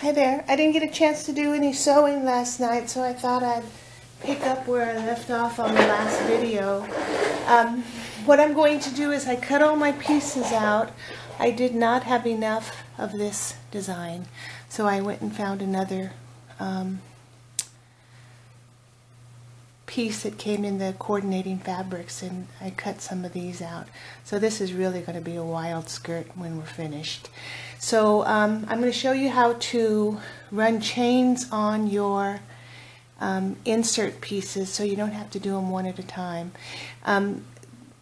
Hi there. I didn't get a chance to do any sewing last night, so I thought I'd pick up where I left off on the last video. What I'm going to do is I cut all my pieces out. I did not have enough of this design, so I went and found another piece that came in the coordinating fabrics, and I cut some of these out. So this is really going to be a wild skirt when we're finished. So I'm going to show you how to run chains on your insert pieces so you don't have to do them one at a time.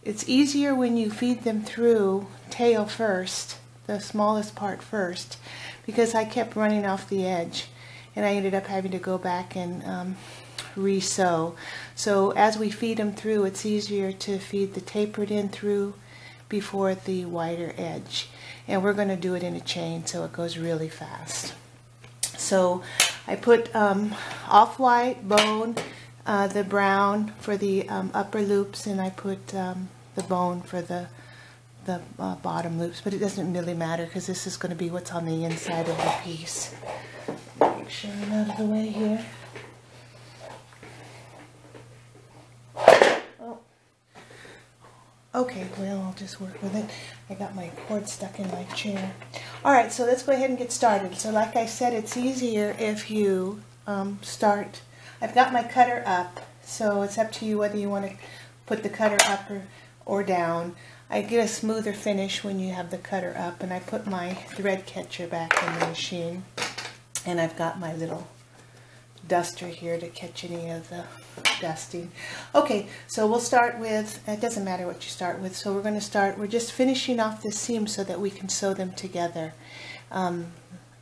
It's easier when you feed them through tail first, the smallest part first, because I kept running off the edge and I ended up having to go back and re-sew. So as we feed them through, it's easier to feed the tapered end through before the wider edge. And we're going to do it in a chain so it goes really fast. So I put off-white bone, the brown for the upper loops, and I put the bone for the bottom loops, but it doesn't really matter because this is going to be what's on the inside of the piece. Make sure I'm out of the way here. Oh. Okay, well, I'll just work with it. I got my cord stuck in my chair. Alright, so let's go ahead and get started. So like I said, it's easier if you start. I've got my cutter up, so it's up to you whether you want to put the cutter up or down. I get a smoother finish when you have the cutter up, and I put my thread catcher back in the machine, and I've got my little duster here to catch any of the dusting. Okay, so we'll start with, it doesn't matter what you start with, so we're just finishing off this seam so that we can sew them together.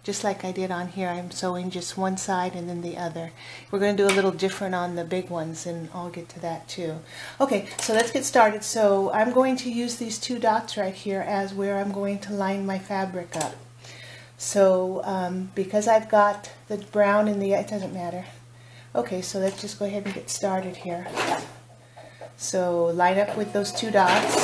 Just like I did on here, I'm sewing just one side and then the other. We're going to do a little different on the big ones, and I'll get to that too. Okay, so let's get started. So I'm going to use these two dots right here as where I'm going to line my fabric up. So because I've got the brown in the, it doesn't matter. Okay, so let's just go ahead and get started here. So line up with those two dots.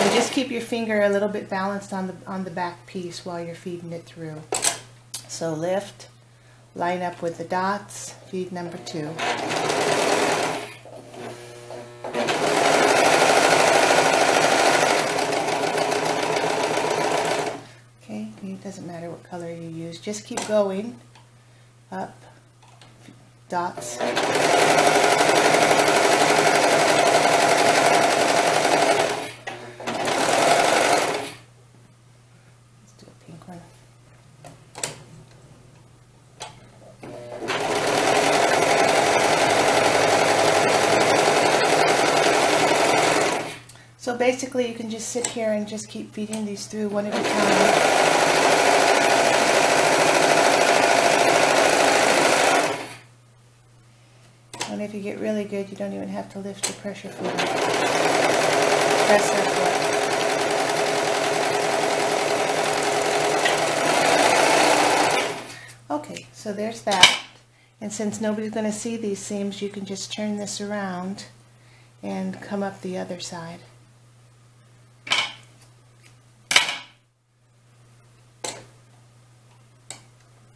And just keep your finger a little bit balanced on the back piece while you're feeding it through. So lift, line up with the dots, feed number 2. Okay, it doesn't matter what color you use, just keep going up, dots. So basically you can just sit here and just keep feeding these through one at a time. And if you get really good, you don't even have to lift the pressure feeder. Press that button. Okay, so there's that. And since nobody's going to see these seams, you can just turn this around and come up the other side.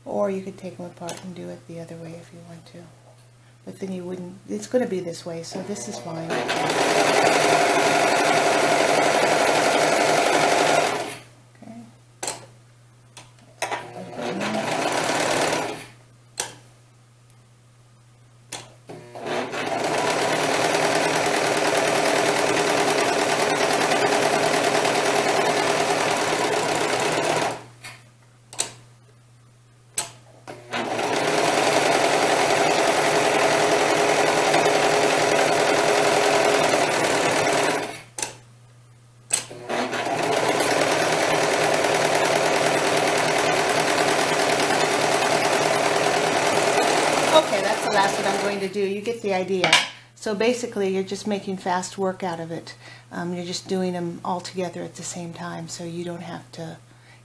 Or you could take them apart and do it the other way if you want to. But then you wouldn't, it's going to be this way, so this is fine. That's what I'm going to do. You get the idea. So basically you're just making fast work out of it. You're just doing them all together at the same time, so you don't have to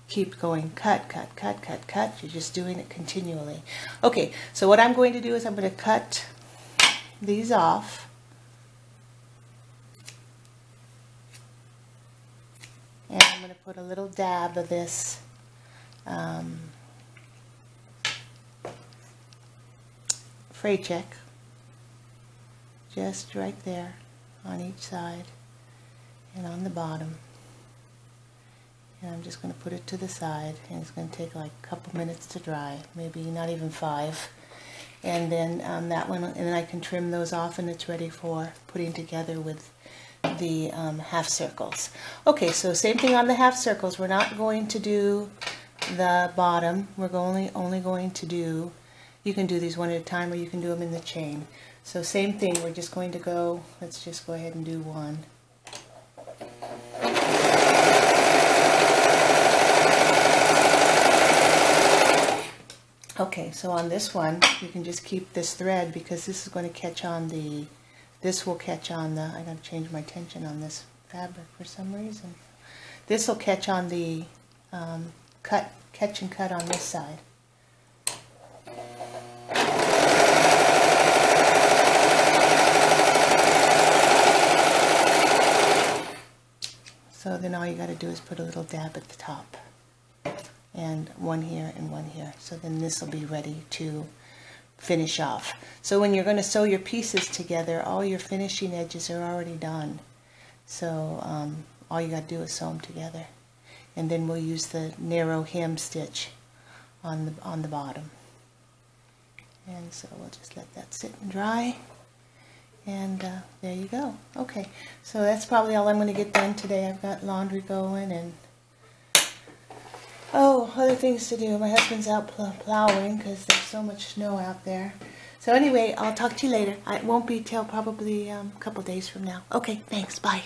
keep going cut, cut, cut, cut, cut. You're just doing it continually. Okay, so what I'm going to do is I'm going to cut these off. I'm going to put a little dab of this fray check just right there on each side and on the bottom. And I'm just going to put it to the side, and it's going to take like a couple minutes to dry, maybe not even 5. And then that one, and then I can trim those off, and it's ready for putting together with the half circles. Okay, so same thing on the half circles. We're not going to do the bottom. We're only going to do, you can do these one at a time, or you can do them in the chain. So same thing, we're just going to go, let's just go ahead and do one. Okay, so on this one, you can just keep this thread, because this is going to catch on the, this will catch on the, I gotta change my tension on this fabric for some reason. This will catch on the, catch and cut on this side. So then all you gotta do is put a little dab at the top. And one here and one here. So then this will be ready to finish off. So when you're going to sew your pieces together, all your finishing edges are already done. So all you got to do is sew them together. And then we'll use the narrow hem stitch on the bottom. And so we'll just let that sit and dry. And there you go. Okay, so that's probably all I'm going to get done today. I've got laundry going and other things to do. My husband's out plowing because there's so much snow out there. So anyway, I'll talk to you later. It won't be till probably a couple days from now. Okay, thanks. Bye.